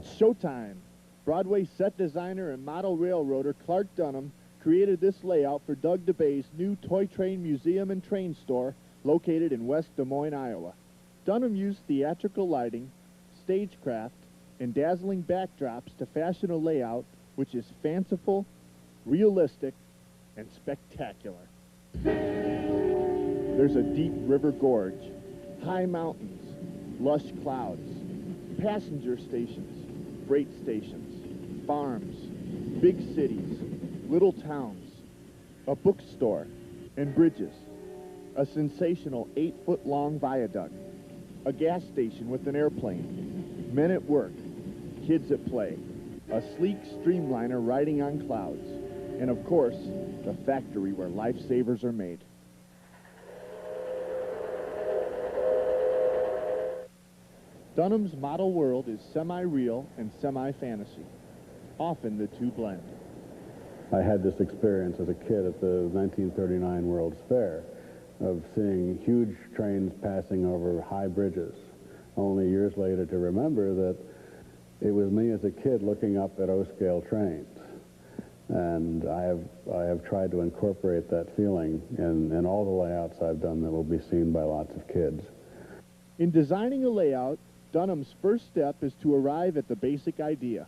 It's showtime. Broadway set designer and model railroader Clark Dunham created this layout for Doug DeBay's new toy train museum and train store located in West Des Moines, Iowa. Dunham used theatrical lighting, stagecraft, and dazzling backdrops to fashion a layout which is fanciful, realistic, and spectacular. There's a deep river gorge, high mountains, lush clouds, passenger stations, freight stations, farms, big cities, little towns, a bookstore, and bridges, a sensational 8-foot-long viaduct, a gas station with an airplane, men at work, kids at play, a sleek streamliner riding on clouds, and of course, the factory where lifesavers are made. Dunham's model world is semi-real and semi-fantasy. Often the two blend. I had this experience as a kid at the 1939 World's Fair of seeing huge trains passing over high bridges, only years later to remember that it was me as a kid looking up at O-scale trains. And I have tried to incorporate that feeling in all the layouts I've done that will be seen by lots of kids. In designing a layout, Dunham's first step is to arrive at the basic idea.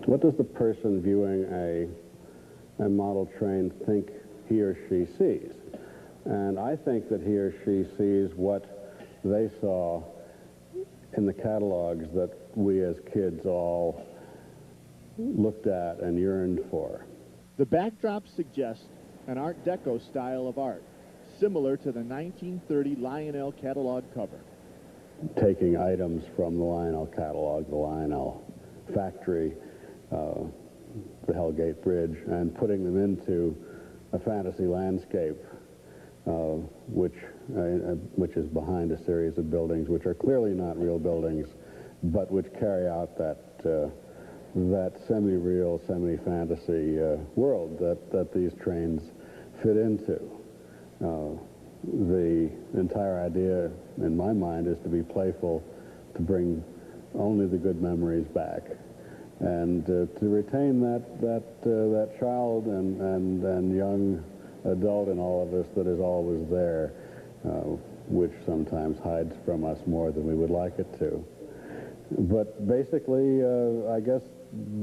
What does the person viewing a model train think he or she sees? And I think that he or she sees what they saw in the catalogs that we as kids all looked at and yearned for. The backdrop suggests an Art Deco style of art, similar to the 1930 Lionel catalog cover. Taking items from the Lionel catalog, the Lionel factory, the Hellgate Bridge, and putting them into a fantasy landscape, which is behind a series of buildings which are clearly not real buildings, but which carry out that semi-real, semi-fantasy world that these trains fit into. The entire idea, in my mind, is to be playful, to bring only the good memories back, and to retain that child and young adult in all of us that is always there, which sometimes hides from us more than we would like it to. But basically, I guess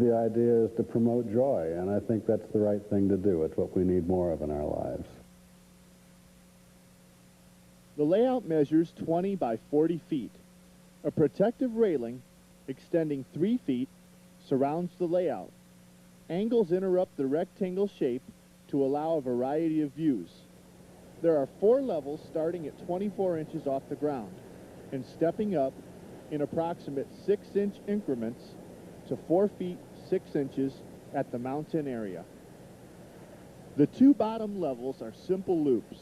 the idea is to promote joy, and I think that's the right thing to do. It's what we need more of in our lives. The layout measures 20 by 40 feet. A protective railing extending 3 feet surrounds the layout. Angles interrupt the rectangle shape to allow a variety of views. There are 4 levels starting at 24 inches off the ground and stepping up in approximate 6-inch increments to 4 feet 6 inches at the mountain area. The 2 bottom levels are simple loops.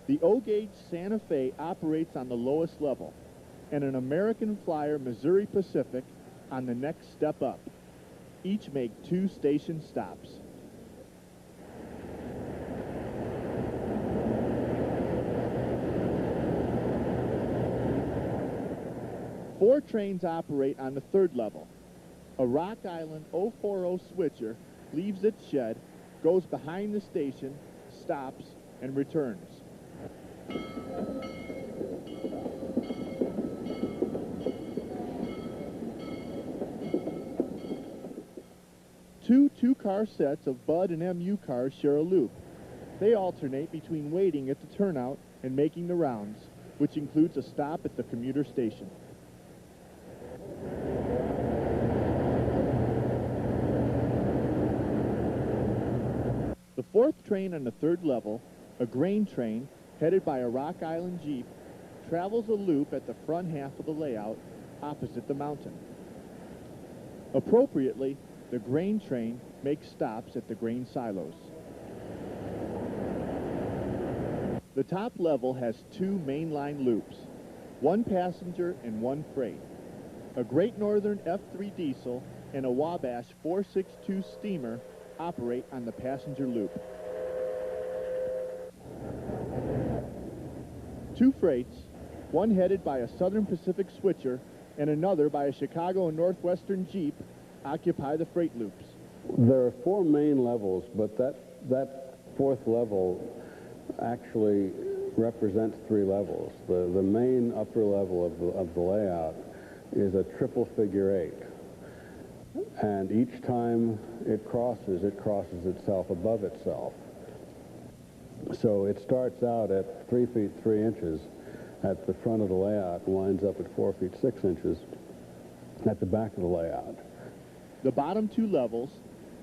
The O-gauge Santa Fe operates on the lowest level, and an American Flyer Missouri Pacific on the next step up. Each make 2 station stops. Four trains operate on the 3rd level. A Rock Island 040 switcher leaves its shed, goes behind the station, stops, and returns. Two-car sets of Bud and MU cars share a loop. They alternate between waiting at the turnout and making the rounds, which includes a stop at the commuter station. The 4th train on the 3rd level, a grain train headed by a Rock Island Jeep, travels a loop at the front half of the layout opposite the mountain. Appropriately, the grain train makes stops at the grain silos. The top level has 2 mainline loops, 1 passenger and 1 freight. A Great Northern F3 diesel and a Wabash 462 steamer operate on the passenger loop. 2 freights, one headed by a Southern Pacific switcher and another by a Chicago and Northwestern Jeep occupy the freight loops. There are 4 main levels, but that 4th level actually represents 3 levels. The main upper level of the layout is a triple figure 8. And each time it crosses itself above itself. So it starts out at 3 feet 3 inches at the front of the layout and winds up at 4 feet 6 inches at the back of the layout. The bottom 2 levels,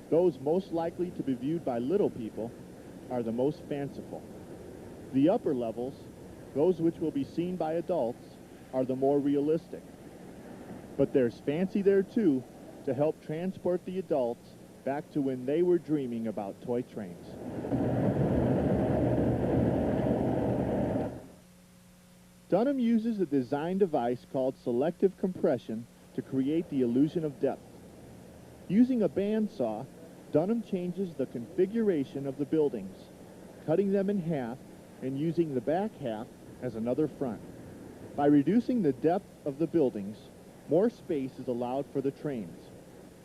those most likely to be viewed by little people, are the most fanciful. The upper levels, those which will be seen by adults, are the more realistic. But there's fancy there too, to help transport the adults back to when they were dreaming about toy trains. Dunham uses a design device called selective compression to create the illusion of depth. Using a bandsaw, Dunham changes the configuration of the buildings, cutting them in half and using the back half as another front. By reducing the depth of the buildings, more space is allowed for the trains.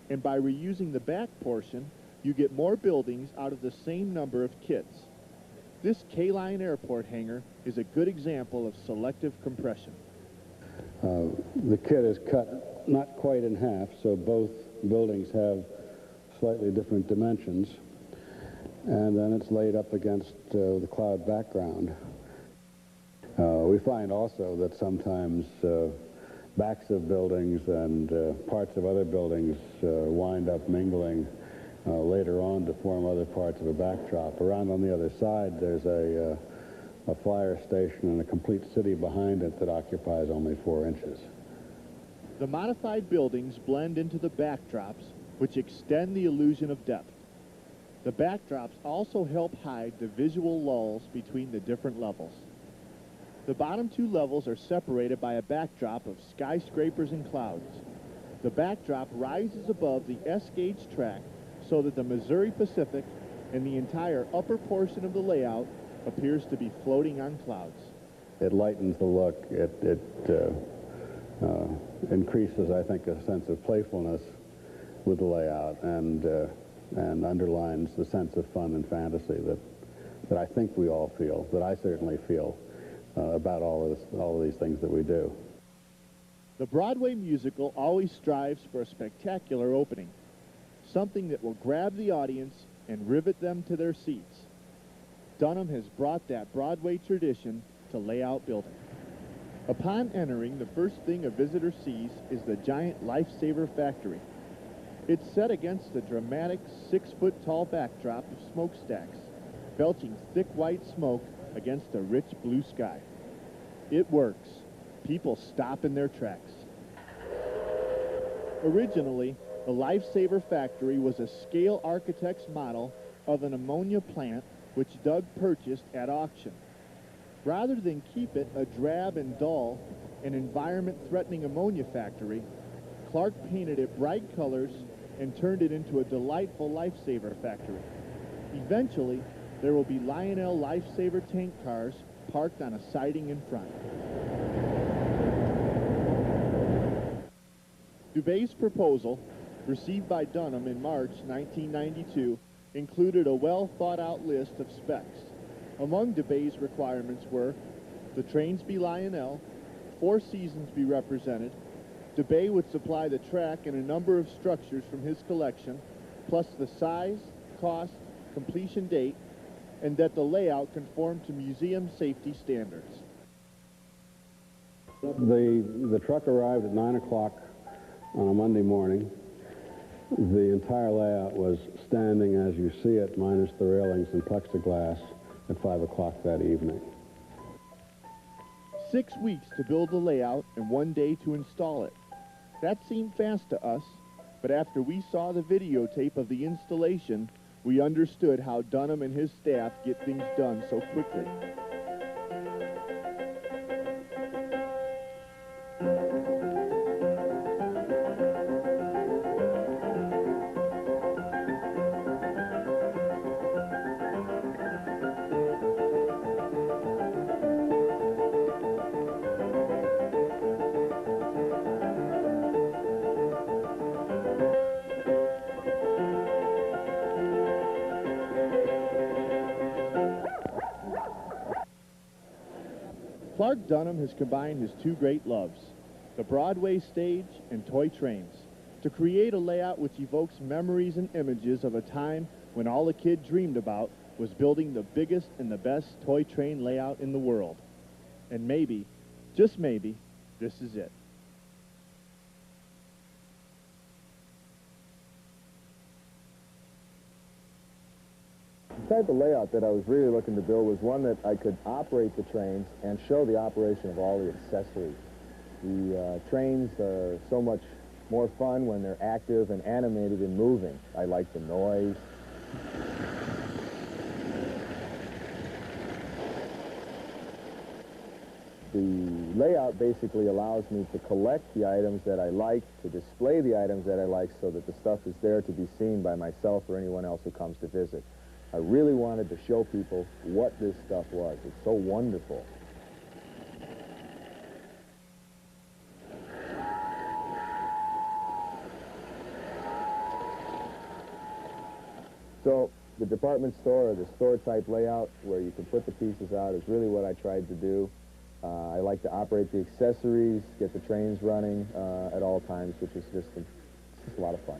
And by reusing the back portion, you get more buildings out of the same number of kits. This K-Line airport hangar is a good example of selective compression. The kit is cut not quite in half, so both buildings have slightly different dimensions. And then it's laid up against the cloud background. We find also that sometimes backs of buildings and parts of other buildings wind up mingling later on to form other parts of a backdrop. Around on the other side, there's a flyer station and a complete city behind it that occupies only 4 inches. The modified buildings blend into the backdrops, which extend the illusion of depth. The backdrops also help hide the visual lulls between the different levels. The bottom 2 levels are separated by a backdrop of skyscrapers and clouds. The backdrop rises above the S-gauge track so that the Missouri Pacific and the entire upper portion of the layout appears to be floating on clouds. It lightens the look. It increases, I think, a sense of playfulness with the layout and underlines the sense of fun and fantasy that I think we all feel, that I certainly feel about all of these things that we do. The Broadway musical always strives for a spectacular opening, something that will grab the audience and rivet them to their seats. Dunham has brought that Broadway tradition to layout building. Upon entering, the first thing a visitor sees is the giant Lifesaver factory. It's set against the dramatic 6-foot-tall backdrop of smokestacks, belching thick white smoke against a rich blue sky. It works. People stop in their tracks. Originally, the Lifesaver factory was a scale architect's model of an ammonia plant which Doug purchased at auction. Rather than keep it a drab and dull and environment-threatening ammonia factory, Clark painted it bright colors and turned it into a delightful Lifesaver factory. Eventually, there will be Lionel Lifesaver tank cars parked on a siding in front. Dubé's proposal, received by Dunham in March 1992, included a well-thought-out list of specs. Among Dubé's requirements were the trains be Lionel, 4 seasons be represented, Dubé would supply the track and a number of structures from his collection, plus the size, cost, completion date, and that the layout conform to museum safety standards. The truck arrived at 9 o'clock on a Monday morning. The entire layout was standing as you see it, minus the railings and plexiglass, at 5 o'clock that evening. 6 weeks to build the layout and 1 day to install it. That seemed fast to us, but after we saw the videotape of the installation, we understood how Dunham and his staff get things done so quickly. Clark Dunham has combined his two great loves, the Broadway stage and toy trains, to create a layout which evokes memories and images of a time when all a kid dreamed about was building the biggest and the best toy train layout in the world. And maybe, just maybe, this is it. The type of layout that I was really looking to build was one that I could operate the trains and show the operation of all the accessories. The trains are so much more fun when they're active and animated and moving. I like the noise. The layout basically allows me to collect the items that I like, to display the items that I like, so that the stuff is there to be seen by myself or anyone else who comes to visit. I really wanted to show people what this stuff was. It's so wonderful. So the department store or the store type layout where you can put the pieces out is really what I tried to do. I like to operate the accessories, get the trains running at all times, which is just a lot of fun.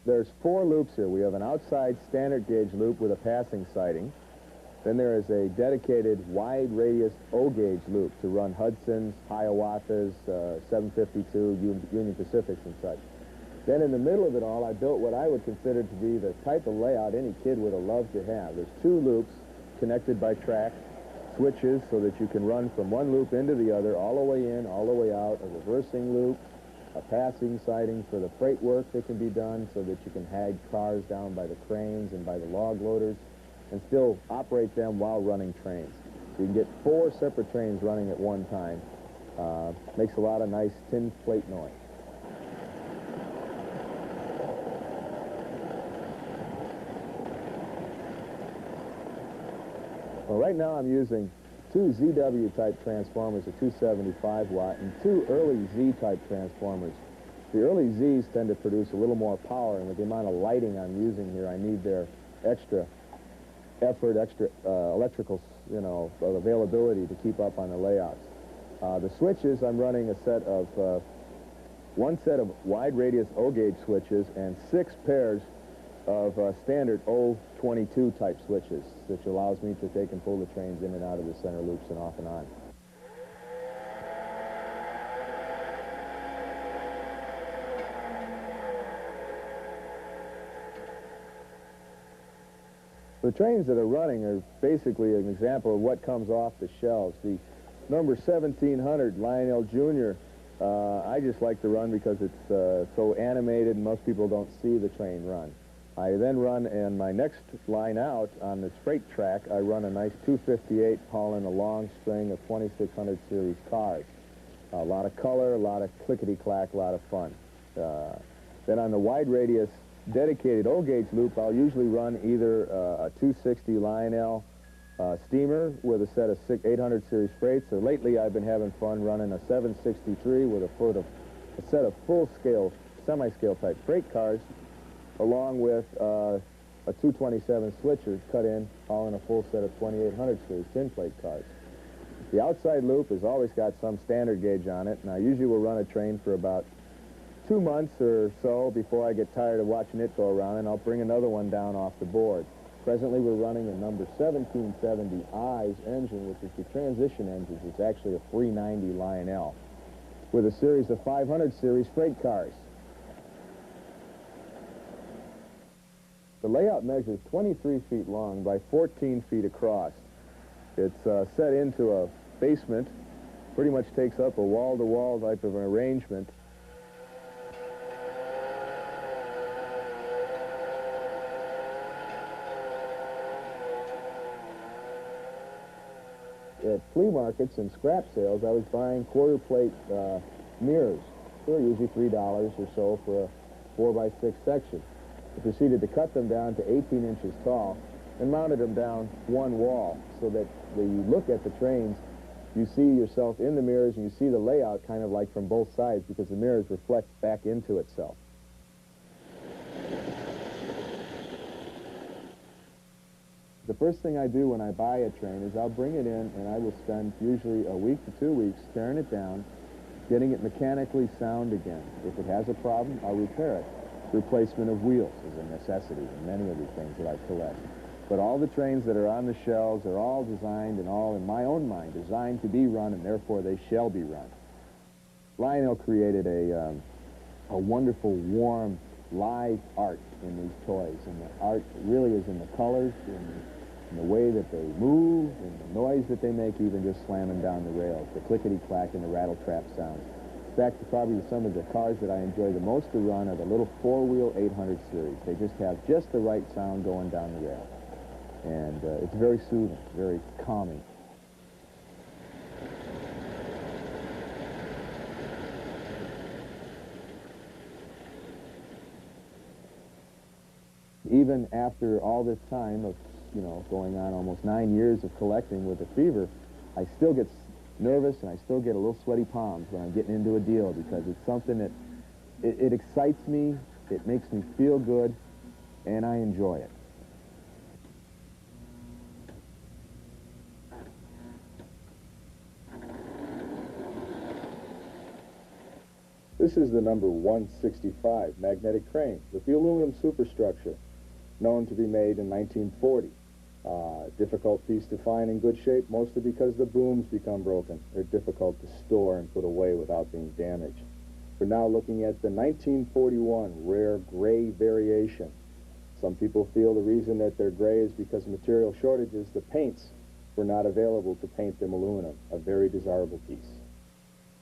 There's 4 loops here. We have an outside standard gauge loop with a passing siding. Then there is a dedicated wide radius O-gauge loop to run Hudsons, Hiawathas, 752, Union Pacifics and such. Then in the middle of it all, I built what I would consider to be the type of layout any kid would have loved to have. There's 2 loops connected by track, switches so that you can run from one loop into the other, all the way in, all the way out, a reversing loop, a passing siding for the freight work that can be done so that you can hag cars down by the cranes and by the log loaders and still operate them while running trains. So you can get 4 separate trains running at one time. Makes a lot of nice tin plate noise. Well, right now I'm using 2 ZW-type transformers, a 275 watt, and 2 early Z-type transformers. The early Zs tend to produce a little more power, and with the amount of lighting I'm using here, I need their extra effort, extra electrical, availability to keep up on the layouts. The switches, I'm running a set of, 1 set of wide radius O-gauge switches and 6 pairs of standard O22 type switches, which allows me to take and pull the trains in and out of the center loops and off and on. The trains that are running are basically an example of what comes off the shelves. The number 1700 Lionel Jr., I just like to run because it's so animated and most people don't see the train run. I then run, in my next line out on this freight track, I run a nice 258 hauling a long string of 2600 series cars. A lot of color, a lot of clickety-clack, a lot of fun. Then on the wide radius dedicated O-gauge loop, I'll usually run either a 260 Lionel steamer with a set of 800 series freights, or lately I've been having fun running a 763 with a set of full-scale, semi-scale type freight cars, along with a 227 switcher cut in, hauling a full set of 2800 series tin plate cars. The outside loop has always got some standard gauge on it, and I usually will run a train for about 2 months or so before I get tired of watching it go around, and I'll bring another one down off the board. Presently we're running a number 1770 I's engine, which is the transition engine. It's actually a 390 Lionel with a series of 500 series freight cars. The layout measures 23 feet long by 14 feet across. It's set into a basement, pretty much takes up a wall-to-wall type of an arrangement. At flea markets and scrap sales, I was buying quarter plate mirrors. They're usually $3 or so for a 4x6 section. I proceeded to cut them down to 18 inches tall and mounted them down one wall so that when you look at the trains, you see yourself in the mirrors and you see the layout kind of like from both sides because the mirrors reflect back into itself. the first thing I do when I buy a train is I'll bring it in and I will spend usually a week to 2 weeks tearing it down, getting it mechanically sound again. If it has a problem, I'll repair it. Replacement of wheels is a necessity in many of the things that I collect. But all the trains that are on the shelves are all designed and all, in my own mind, designed to be run, and therefore they shall be run. Lionel created a wonderful, warm, live art in these toys, and the art really is in the colors, in the way that they move, in the noise that they make, even just slamming down the rails, the clickety-clack and the rattle-trap sounds. In fact, probably some of the cars that I enjoy the most to run are the little four-wheel 800 series. They just have just the right sound going down the rail. And it's very soothing, very calming. Even after all this time of, going on almost 9 years of collecting with a fever, I still get nervous and I still get a little sweaty palms when I'm getting into a deal, because it's something that, it excites me, it makes me feel good, and I enjoy it. This is the number 165 magnetic crane with the aluminum superstructure, known to be made in 1940. Difficult piece to find in good shape, mostly because the booms become broken. They're difficult to store and put away without being damaged. We're now looking at the 1941 rare gray variation. Some people feel the reason that they're gray is because of material shortages. The paints were not available to paint them aluminum. A very desirable piece.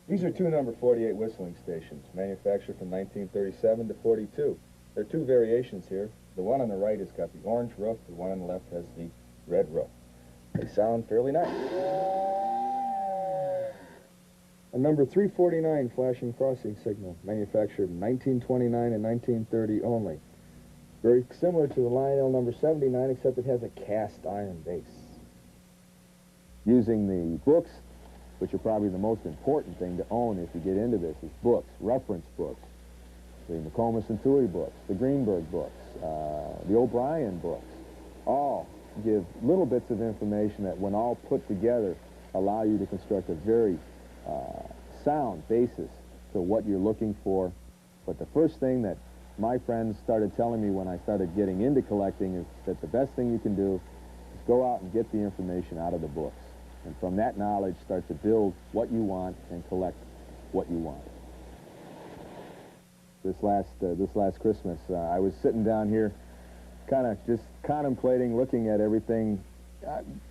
These are two number 48 whistling stations, manufactured from 1937 to 42. There are two variations here. The one on the right has got the orange roof, the one on the left has the red roof. They sound fairly nice. A number 349 flashing crossing signal, manufactured in 1929 and 1930 only. Very similar to the Lionel number 79, except it has a cast iron base. Using the books, which are probably the most important thing to own if you get into this, is books, reference books. The McComas and Tui books, the Greenberg books, the O'Brien books, all give little bits of information that, when all put together, allow you to construct a very sound basis to what you're looking for. But the first thing that my friends started telling me when I started getting into collecting is that the best thing you can do is go out and get the information out of the books. And from that knowledge, start to build what you want and collect what you want. This last Christmas, I was sitting down here, kind of just contemplating, looking at everything,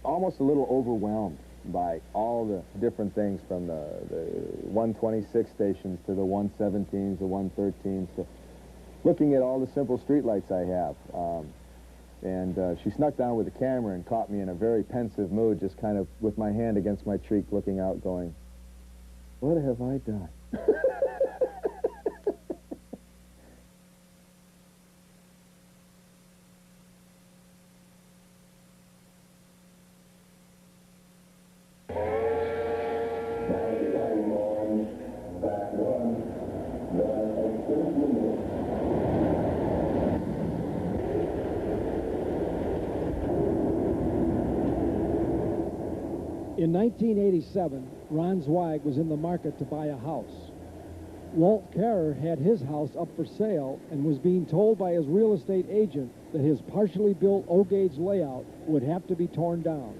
almost a little overwhelmed by all the different things, from the 126 stations to the 117s, the 113s, to looking at all the simple streetlights I have. And she snuck down with the camera and caught me in a very pensive mood, just kind of with my hand against my cheek, looking out, going, "What have I done?" In 1987, Ron Zweig was in the market to buy a house. Walt Kerr had his house up for sale and was being told by his real estate agent that his partially built O-gauge layout would have to be torn down.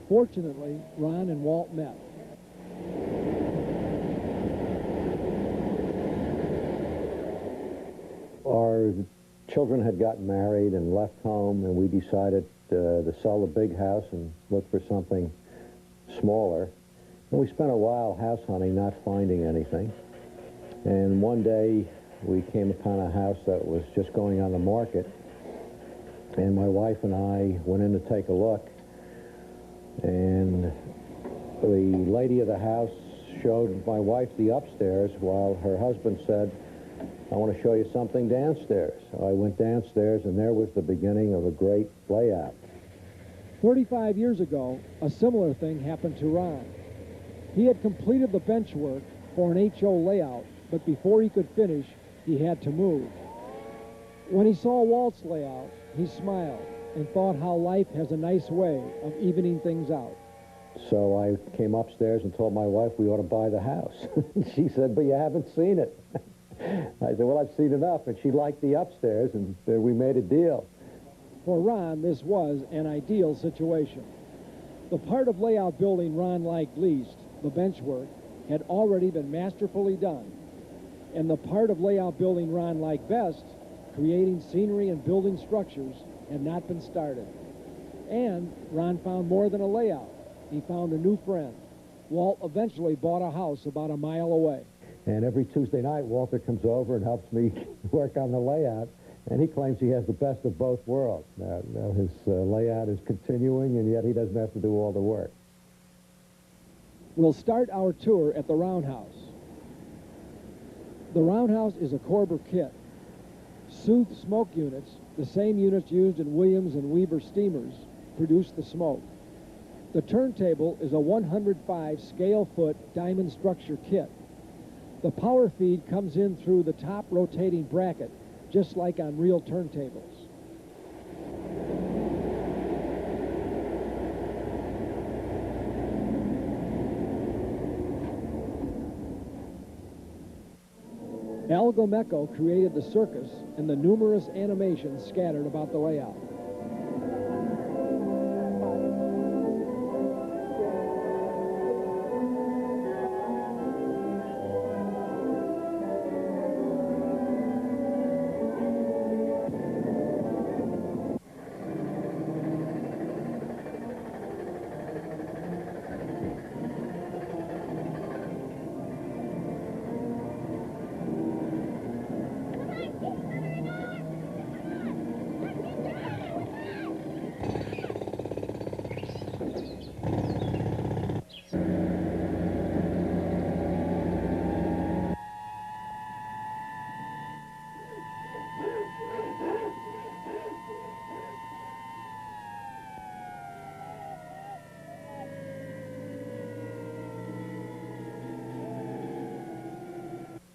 Fortunately, Ron and Walt met. Our children had gotten married and left home, and we decided to sell the big house and look for something smaller. And we spent a while house hunting, not finding anything. And one day we came upon a house that was just going on the market, and my wife and I went in to take a look, and the lady of the house showed my wife the upstairs while her husband said, "I want to show you something downstairs." So I went downstairs, and there was the beginning of a great layout. 45 years ago, a similar thing happened to Ron. He had completed the bench work for an HO layout, but before he could finish, he had to move. When he saw Walt's layout, he smiled and thought how life has a nice way of evening things out. So I came upstairs and told my wife we ought to buy the house. She said, but you haven't seen it. I said, well, I've seen enough. And she liked the upstairs, and we made a deal. For Ron, this was an ideal situation. The part of layout building Ron liked least, the bench work, had already been masterfully done. And the part of layout building Ron liked best, creating scenery and building structures, had not been started. And Ron found more than a layout. He found a new friend. Walt eventually bought a house about a mile away. And every Tuesday night, Walter comes over and helps me work on the layout, and he claims he has the best of both worlds. Now his layout is continuing, and yet he doesn't have to do all the work. We'll start our tour at the roundhouse. The roundhouse is a Korber kit. Soothed smoke units, the same units used in Williams and Weaver steamers, produce the smoke. The turntable is a 105 scale-foot diamond structure kit. The power feed comes in through the top rotating bracket, just like on real turntables. Al Gomeco created the circus and the numerous animations scattered about the layout.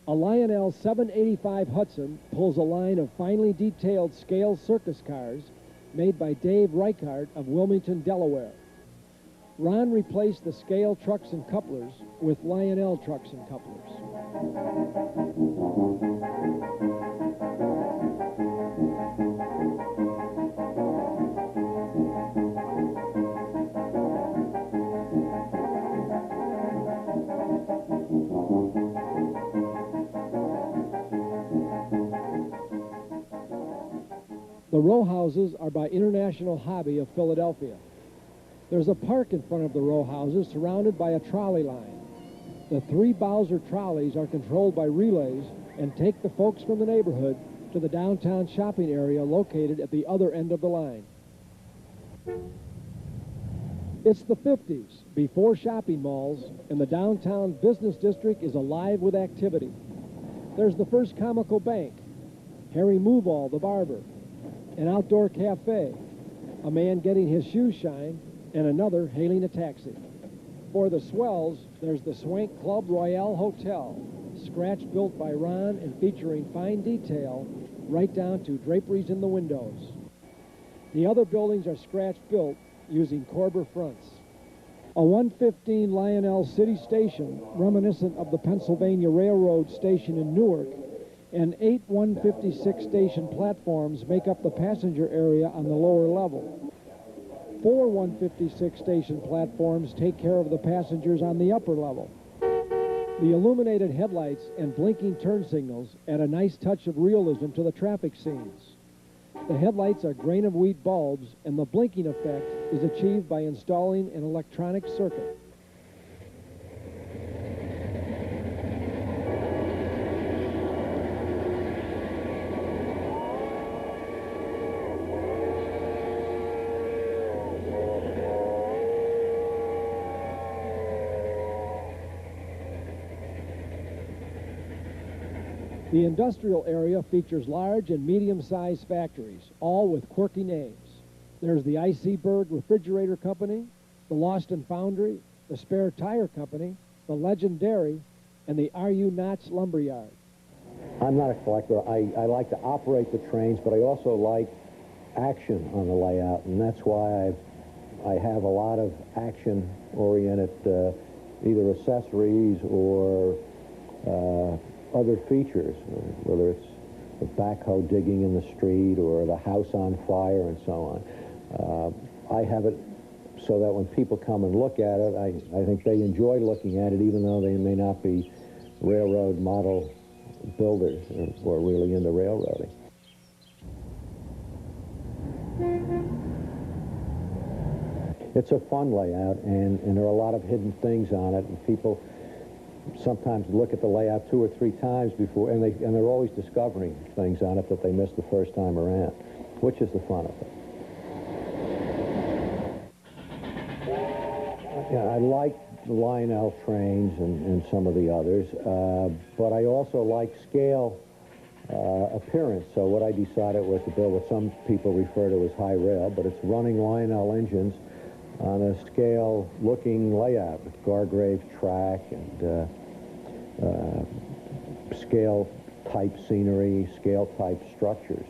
A Lionel 785 Hudson pulls a line of finely detailed scale circus cars made by Dave Reichart of Wilmington, Delaware. Ron replaced the scale trucks and couplers with Lionel trucks and couplers. The row houses are by International Hobby of Philadelphia. There's a park in front of the row houses surrounded by a trolley line. The 3 Bowser trolleys are controlled by relays and take the folks from the neighborhood to the downtown shopping area located at the other end of the line. It's the 50s, before shopping malls, and the downtown business district is alive with activity. There's the first comical bank, Harry Moovall the barber, an outdoor cafe, a man getting his shoes shined, and another hailing a taxi. For the swells, there's the Swank Club Royale Hotel, scratch-built by Ron and featuring fine detail right down to draperies in the windows. The other buildings are scratch-built using Korber fronts. A 115 Lionel City Station, reminiscent of the Pennsylvania Railroad station in Newark, and 8 156 station platforms make up the passenger area on the lower level. 4 156 station platforms take care of the passengers on the upper level. The illuminated headlights and blinking turn signals add a nice touch of realism to the traffic scenes. The headlights are grain-of-wheat bulbs, and the blinking effect is achieved by installing an electronic circuit. The industrial area features large and medium-sized factories, all with quirky names. There's the I.C. Berg Refrigerator Company, the Lost and Foundry, the Spare Tire Company, the Legendary, and the R.U. Knotts Lumberyard. I'm not a collector. I like to operate the trains, but I also like action on the layout, and that's why I have a lot of action-oriented either accessories or other features, whether it's the backhoe digging in the street or the house on fire and so on. I have it so that when people come and look at it, I think they enjoy looking at it, even though they may not be railroad model builders or really into railroading. It's a fun layout, and there are a lot of hidden things on it, and people sometimes look at the layout 2 or 3 times before, and they're always discovering things on it that they missed the first time around, which is the fun of it. Yeah, I like the Lionel trains and some of the others, but I also like scale appearance. So what I decided was to build what some people refer to as high rail, but it's running Lionel engines on a scale-looking layout with Gargrave track and scale-type scenery, scale-type structures.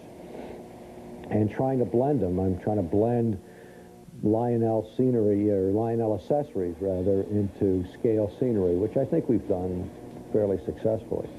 And trying to blend them. I'm trying to blend Lionel scenery, or Lionel accessories, rather, into scale scenery, which I think we've done fairly successfully.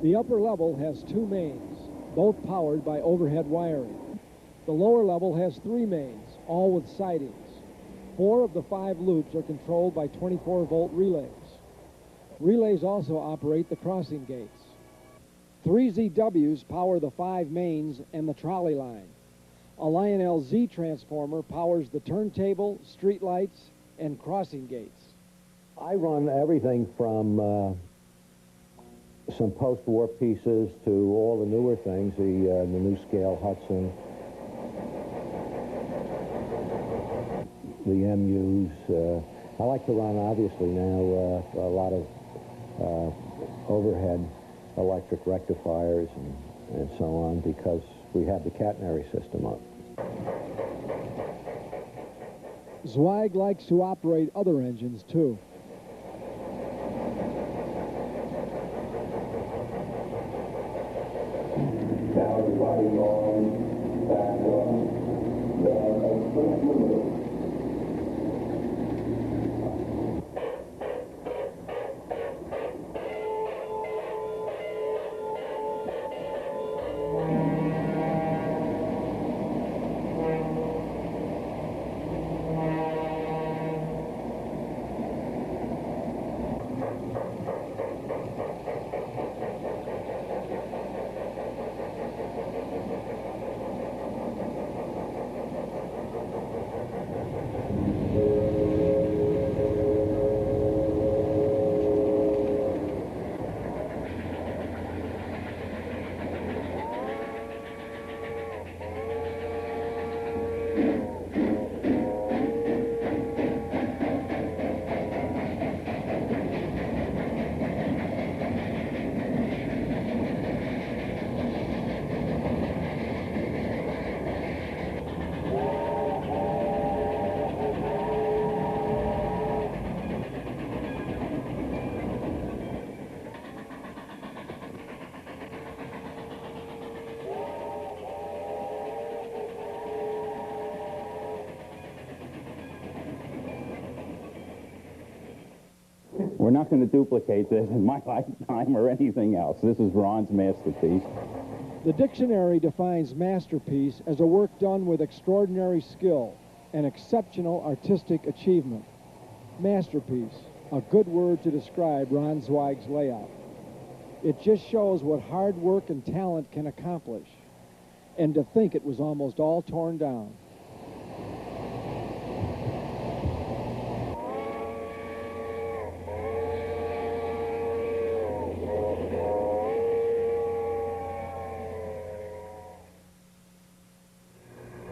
The upper level has 2 mains, both powered by overhead wiring. The lower level has 3 mains, all with sidings. 4 of the 5 loops are controlled by 24-volt relays. Relays also operate the crossing gates. 3 ZWs power the 5 mains and the trolley line. A Lionel Z transformer powers the turntable, street lights, and crossing gates. I run everything from some post-war pieces to all the newer things, the new scale Hudson, the MUs. I like to run, obviously, now a lot of overhead electric rectifiers and so on, because we have the catenary system up. Zweig likes to operate other engines, too. Now everybody on back on the We're not going to duplicate this in my lifetime or anything else. This is Ron's masterpiece. The dictionary defines masterpiece as a work done with extraordinary skill and exceptional artistic achievement. Masterpiece, a good word to describe Ron Zweig's layout. It just shows what hard work and talent can accomplish. And to think it was almost all torn down.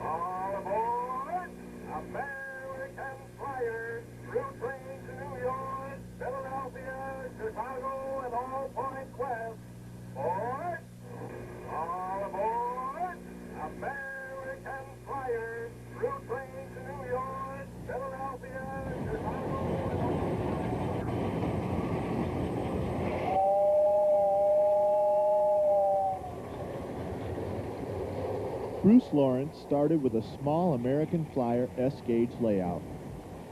All aboard! American Flyer, through train to New York, Philadelphia, Chicago, and all points west. Board! All aboard! American Flyer, through train to New York, Philadelphia, Chicago, and all... Bruce Lawrence started with a small American Flyer S-gauge layout.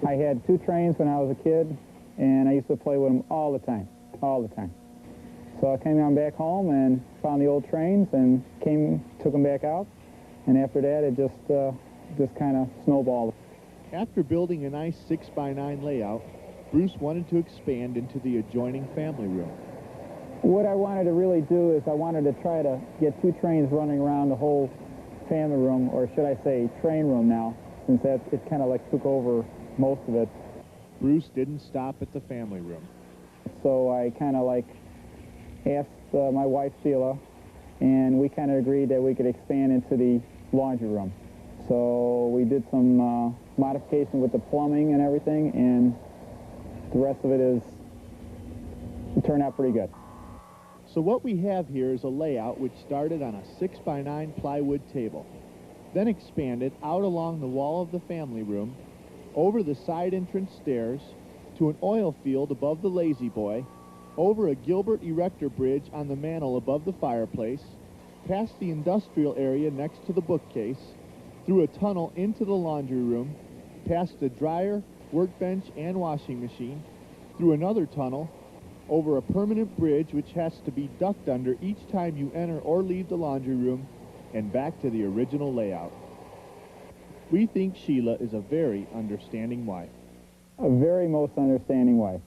I had 2 trains when I was a kid, and I used to play with them all the time. So I came on back home and found the old trains and took them back out, and after that it just kind of snowballed. After building a nice 6x9 layout, Bruce wanted to expand into the adjoining family room. What I wanted to really do is I wanted to try to get 2 trains running around the whole family room, or should I say train room now, since it kind of like took over most of it. Bruce didn't stop at the family room. So I kind of like asked my wife Sheila, and we kind of agreed that we could expand into the laundry room. So we did some modification with the plumbing and everything, and the rest of it turned out pretty good. So what we have here is a layout which started on a 6x9 plywood table, then expanded out along the wall of the family room, over the side entrance stairs, to an oil field above the lazy boy, over a Gilbert erector bridge on the mantel above the fireplace, past the industrial area next to the bookcase, through a tunnel into the laundry room, past a dryer, workbench, and washing machine, through another tunnel, over a permanent bridge which has to be ducked under each time you enter or leave the laundry room, and back to the original layout. We think Sheila is a very understanding wife. A very most understanding wife.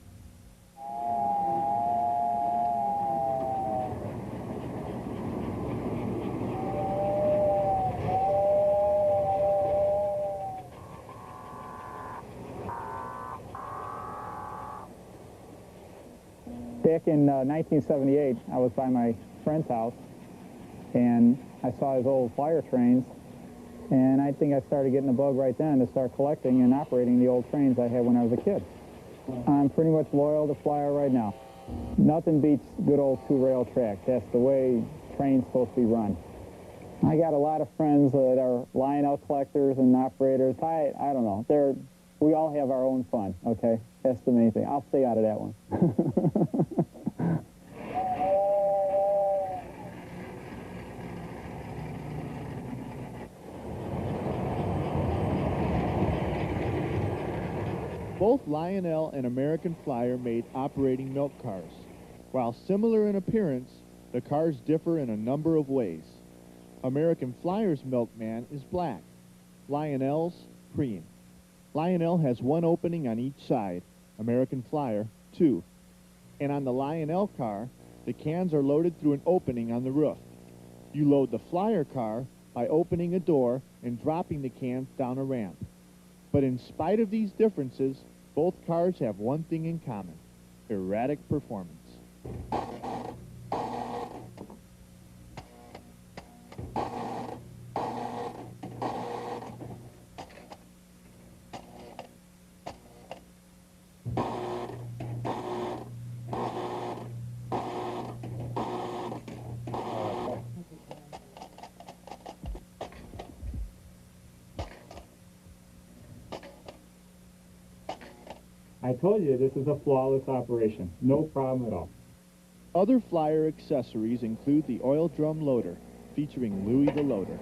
Back in 1978, I was by my friend's house, and I saw his old Flyer trains, and I think I started getting a bug right then to start collecting and operating the old trains I had when I was a kid. I'm pretty much loyal to Flyer right now. Nothing beats good old 2-rail track. That's the way trains supposed to be run. I got a lot of friends that are Lionel collectors and operators. I don't know. We all have our own fun, okay? That's the main thing. I'll stay out of that one. Both Lionel and American Flyer made operating milk cars. While similar in appearance, the cars differ in a number of ways. American Flyer's milkman is black, Lionel's cream. Lionel has 1 opening on each side, American Flyer 2. And on the Lionel car, the cans are loaded through an opening on the roof. You load the Flyer car by opening a door and dropping the cans down a ramp. But in spite of these differences, both cars have one thing in common: erratic performance. I told you this is a flawless operation. No problem at all. Other Flyer accessories include the oil drum loader, featuring Louis the Loader.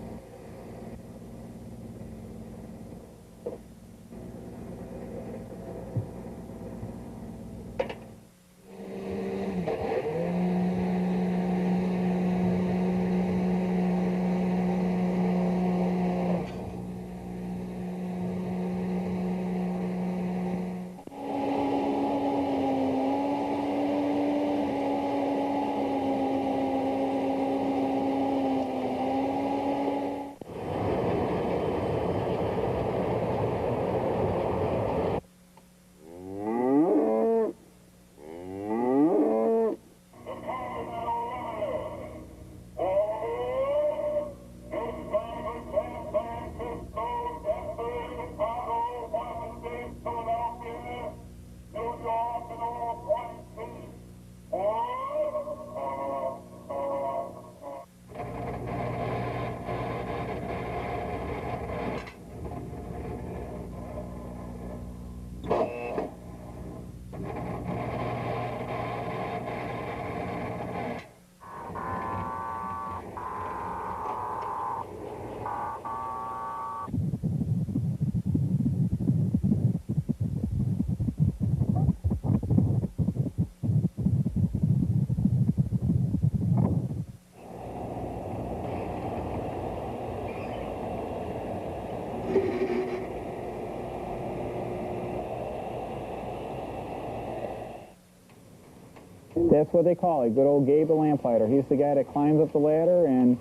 That's what they call it, good old Gabe the lamplighter. He's the guy that climbs up the ladder and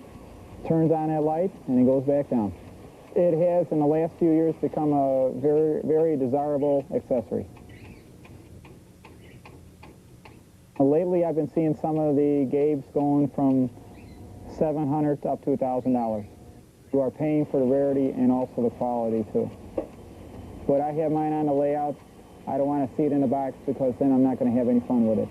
turns on that light, and he goes back down. It has, in the last few years, become a very, very desirable accessory. Lately, I've been seeing some of the Gabes going from $700 up to $1,000. You are paying for the rarity and also the quality, too. But I have mine on the layout. I don't want to see it in the box because then I'm not going to have any fun with it.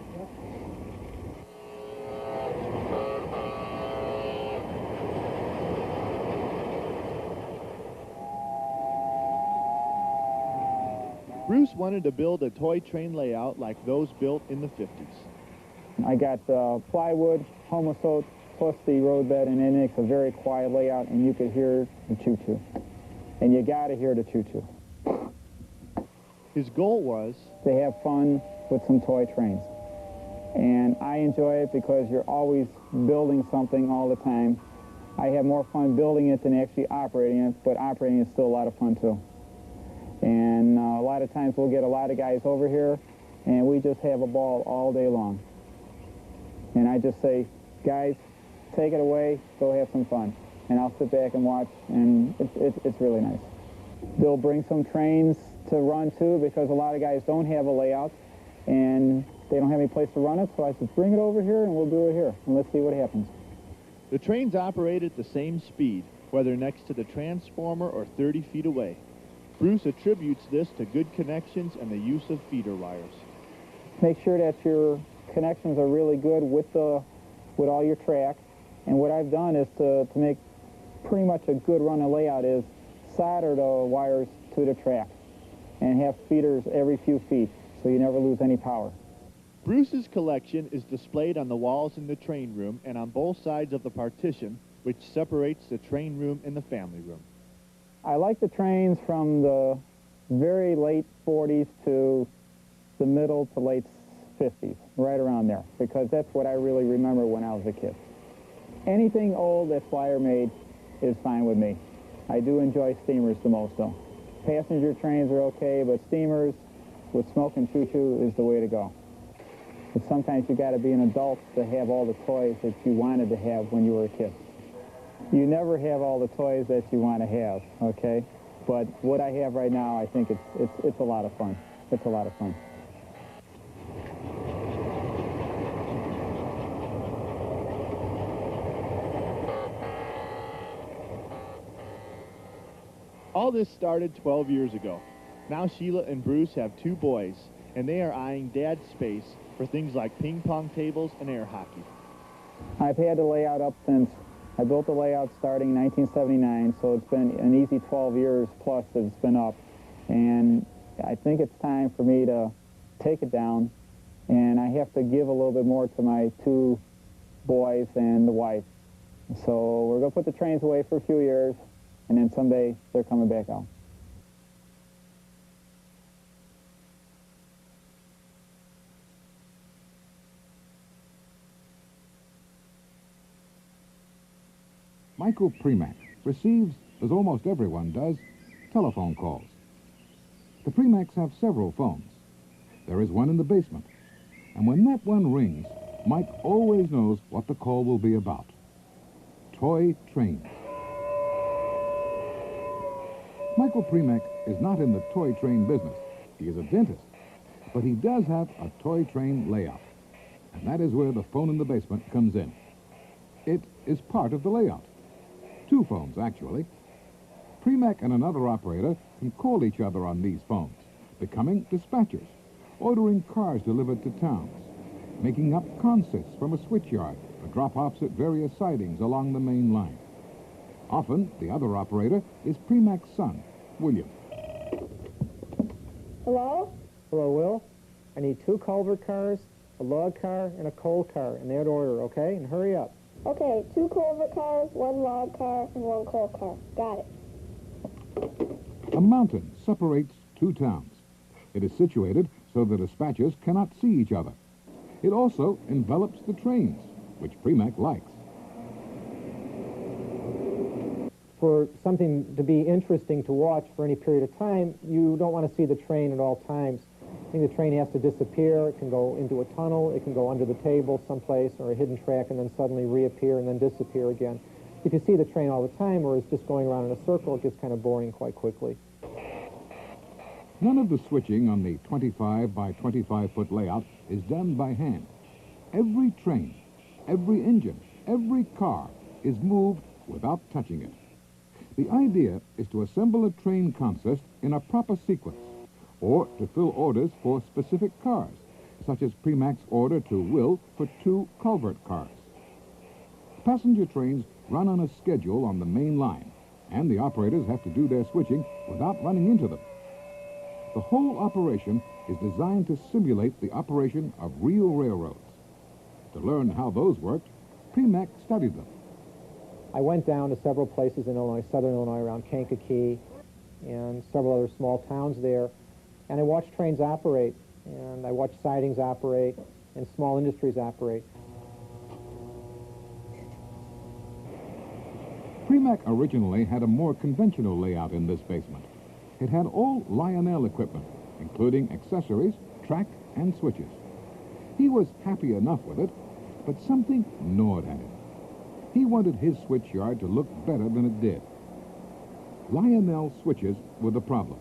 Bruce wanted to build a toy train layout like those built in the 50s. I got plywood, homosote, plus the roadbed, and it makes a very quiet layout, and you could hear the choo-choo. And you got to hear the choo-choo. His goal was to have fun with some toy trains. And I enjoy it because you're always building something all the time. I have more fun building it than actually operating it, but operating is still a lot of fun too. And a lot of times we'll get a lot of guys over here, and we just have a ball all day long. And I just say, guys, take it away, go have some fun. And I'll sit back and watch, and it's really nice. They'll bring some trains to run too, because a lot of guys don't have a layout, and they don't have any place to run it, so I said, bring it over here, and we'll do it here, and let's see what happens. the trains operate at the same speed, whether next to the transformer or 30 feet away. Bruce attributes this to good connections and the use of feeder wires. Make sure that your connections are really good with all your track. And what I've done is to make pretty much a good run and layout is solder the wires to the track and have feeders every few feet so you never lose any power. Bruce's collection is displayed on the walls in the train room and on both sides of the partition, which separates the train room and the family room. I like the trains from the very late 40s to the middle to late 50s, right around there, because that's what I really remember when I was a kid. Anything old that Flyer made is fine with me. I do enjoy steamers the most, though. Passenger trains are okay, but steamers with smoke and choo-choo is the way to go. But sometimes you got to be an adult to have all the toys that you wanted to have when you were a kid. You never have all the toys that you want to have, okay? But what I have right now, I think it's a lot of fun. It's a lot of fun. All this started 12 years ago. Now Sheila and Bruce have 2 boys, and they are eyeing Dad's space for things like ping pong tables and air hockey. I've had the layout up since I built the layout starting in 1979, so it's been an easy 12 years plus that it's been up. And I think it's time for me to take it down, and I have to give a little bit more to my 2 boys and the wife. So we're going to put the trains away for a few years, and then someday they're coming back out. Michael Premack receives, as almost everyone does, telephone calls. The Premacks have several phones. There is one in the basement, and when that one rings, Mike always knows what the call will be about. Toy trains. Michael Premack is not in the toy train business. He is a dentist, but he does have a toy train layout, and that is where the phone in the basement comes in. It is part of the layout. 2 phones, actually. Premack and another operator can call each other on these phones, becoming dispatchers, ordering cars delivered to towns, making up consists from a switchyard for drop-offs at various sidings along the main line. Often, the other operator is Premack's son, William. Hello? Hello, Will. I need 2 culvert cars, a log car, and a coal car in that order, okay? And hurry up. Okay, 2 culvert cars, 1 log car, and 1 coal car. Got it. A mountain separates 2 towns. It is situated so the dispatchers cannot see each other. It also envelops the trains, which Premack likes. For something to be interesting to watch for any period of time, you don't want to see the train at all times. I think the train has to disappear. It can go into a tunnel. It can go under the table someplace or a hidden track and then suddenly reappear and then disappear again. If you see the train all the time or it's just going around in a circle, it gets kind of boring quite quickly. None of the switching on the 25 by 25-foot layout is done by hand. Every train, every engine, every car is moved without touching it. The idea is to assemble a train consist in a proper sequence, or to fill orders for specific cars, such as Primac's order to Will for 2 culvert cars. Passenger trains run on a schedule on the main line, and the operators have to do their switching without running into them. The whole operation is designed to simulate the operation of real railroads. To learn how those worked, Primac studied them. I went down to several places in Illinois, southern Illinois, around Kankakee and several other small towns there, and I watched trains operate, and I watched sidings operate, and small industries operate. Primac originally had a more conventional layout in this basement. It had all Lionel equipment, including accessories, track, and switches. He was happy enough with it, but something gnawed at him. He wanted his switchyard to look better than it did. Lionel switches were the problem.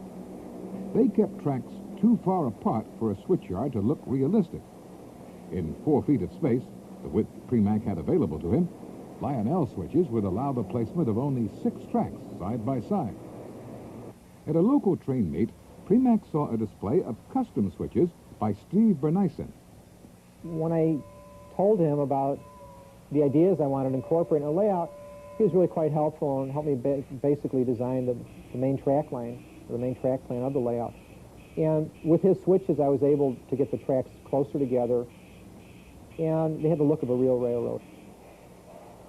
They kept tracks too far apart for a switchyard to look realistic. In 4 feet of space, the width Primac had available to him, Lionel switches would allow the placement of only 6 tracks side by side. At a local train meet, Primac saw a display of custom switches by Steve Bernison. When I told him about the ideas I wanted to incorporate in a layout, he was really quite helpful and helped me basically design the main track line, or the main track plan of the layout. And with his switches, I was able to get the tracks closer together, and they had the look of a real railroad.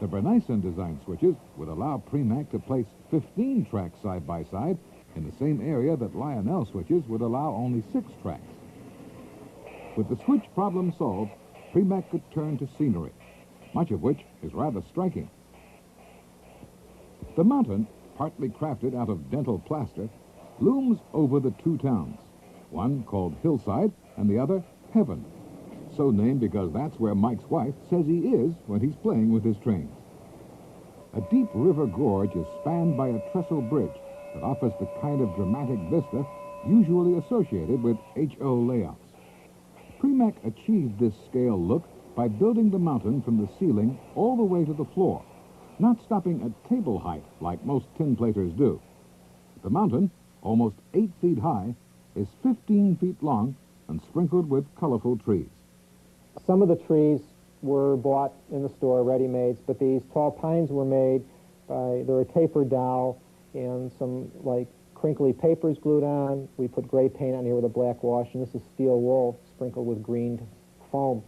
The Bernison designed switches would allow Primac to place 15 tracks side by side in the same area that Lionel switches would allow only 6 tracks. With the switch problem solved, Primac could turn to scenery, much of which is rather striking. The mountain, partly crafted out of dental plaster, looms over the 2 towns, one called Hillside and the other Heaven, so named because that's where Mike's wife says he is when he's playing with his trains. A deep river gorge is spanned by a trestle bridge that offers the kind of dramatic vista usually associated with HO layouts. Primac achieved this scale look by building the mountain from the ceiling all the way to the floor, not stopping at table height like most tin platers do. The mountain, almost 8 feet high, is 15 feet long and sprinkled with colorful trees. Some of the trees were bought in the store, ready-mades, but these tall pines were made by, they're a tapered dowel and some like crinkly papers glued on. We put gray paint on here with a black wash, and this is steel wool sprinkled with green foam.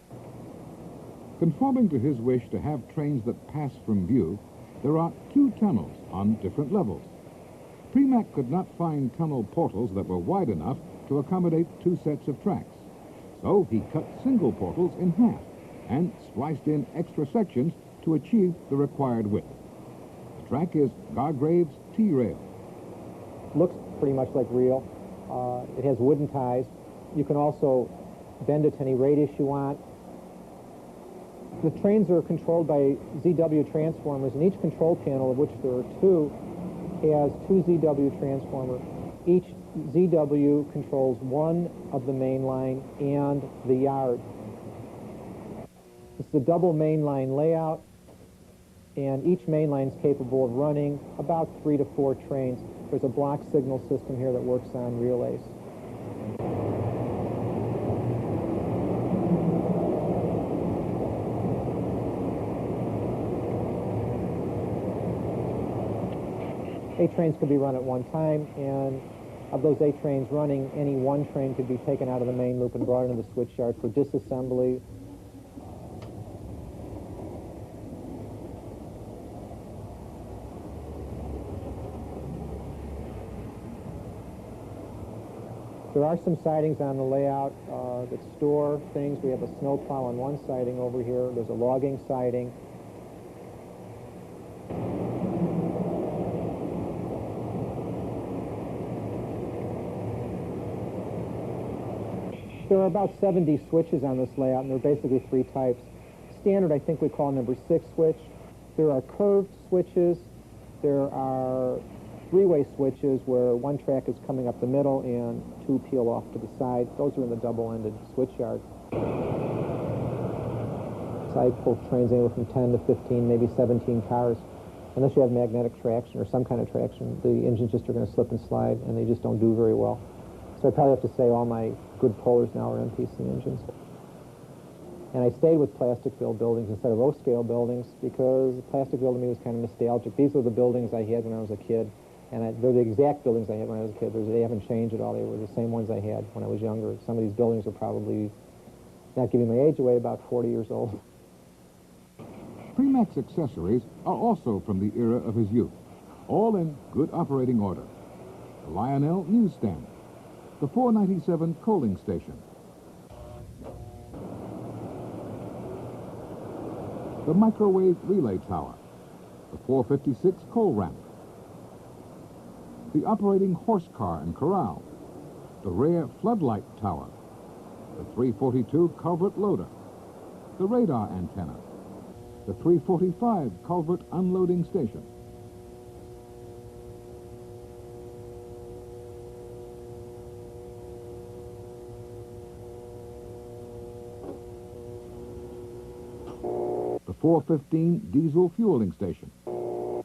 Conforming to his wish to have trains that pass from view, there are 2 tunnels on different levels. Primac could not find tunnel portals that were wide enough to accommodate 2 sets of tracks, so he cut single portals in half and spliced in extra sections to achieve the required width. The track is Gargrave's T-rail. Looks pretty much like real. It has wooden ties. You can also bend it to any radius you want. The trains are controlled by ZW transformers, and each control panel, of which there are 2, has 2 ZW transformers. Each ZW controls one of the main line and the yard. It's a double main line layout, and each main line is capable of running about 3 to 4 trains. There's a block signal system here that works on relays. Eight trains could be run at one time, and of those 8 trains running, any one train could be taken out of the main loop and brought into the switchyard for disassembly. There are some sidings on the layout that store things. We have a snowplow on one siding over here. There's a logging siding. There are about 70 switches on this layout, and there are basically three types. Standard, I think we call number 6 switch. There are curved switches. There are three-way switches where one track is coming up the middle and 2 peel off to the side. Those are in the double-ended switch yard. So I pull trains anywhere from 10 to 15, maybe 17 cars. Unless you have magnetic traction or some kind of traction, the engines just are going to slip and slide, and they just don't do very well. So I probably have to say all my good pullers now are MPC engines. And I stayed with plastic-built buildings instead of oak-scale buildings because plastic-built to me was kind of nostalgic. These were the buildings I had when I was a kid, and they're the exact buildings I had when I was a kid. They haven't changed at all. They were the same ones I had when I was younger. Some of these buildings are probably, not giving my age away, about 40 years old. Premack's accessories are also from the era of his youth, all in good operating order. The Lionel newsstand, the 497 coaling station, the microwave relay tower, the 456 coal ramp, the operating horse car and corral, the rear floodlight tower, the 342 culvert loader, the radar antenna, the 345 culvert unloading station, the 415 diesel fueling station,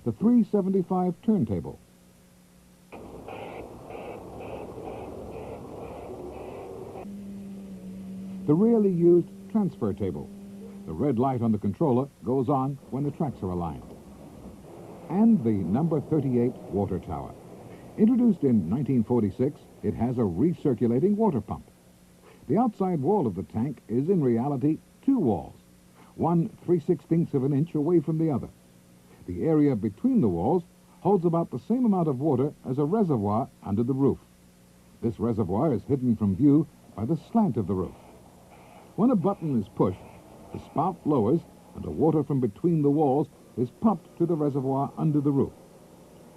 the 375 turntable, the rarely used transfer table. The red light on the controller goes on when the tracks are aligned. And the number 38 water tower. Introduced in 1946, it has a recirculating water pump. The outside wall of the tank is in reality 2 walls, one 3/16 of an inch away from the other. The area between the walls holds about the same amount of water as a reservoir under the roof. This reservoir is hidden from view by the slant of the roof. When a button is pushed, the spout lowers and the water from between the walls is pumped to the reservoir under the roof.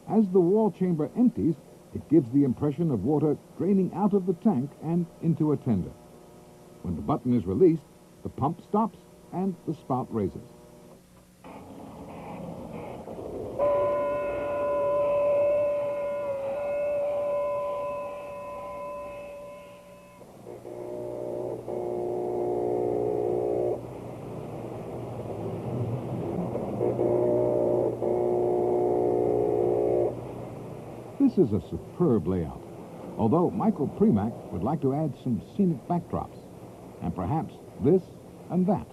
As the wall chamber empties, it gives the impression of water draining out of the tank and into a tender. When the button is released, the pump stops and the spout raises. This is a superb layout, although Michael Premack would like to add some scenic backdrops, and perhaps this and that.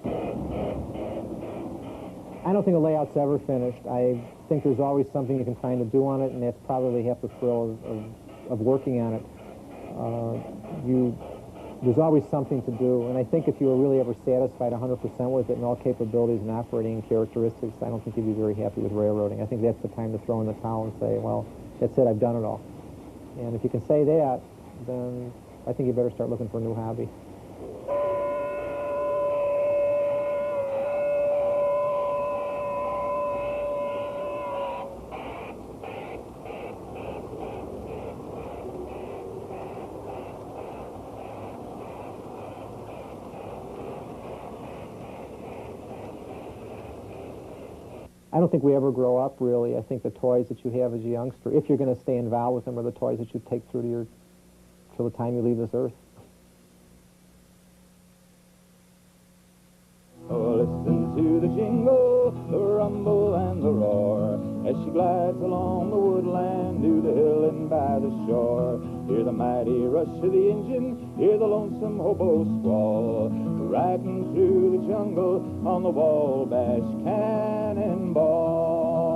I don't think a layout's ever finished. I think there's always something you can find to do on it, and that's probably half the thrill of working on it. There's always something to do, and I think if you were really ever satisfied 100% with it and all capabilities and operating characteristics, I don't think you'd be very happy with railroading. I think that's the time to throw in the towel and say, well, that's it, I've done it all. And if you can say that, then I think you better start looking for a new hobby. I don't think we ever grow up, really. I think the toys that you have as a youngster, if you're going to stay involved with them, are the toys that you take through to till the time you leave this earth. Oh, listen to the jingle, the rumble and the roar, as she glides along the woodland to the hill and by the shore. Hear the mighty rush of the engine, hear the lonesome hobo squall, riding through the jungle on the Wabash Cannonball.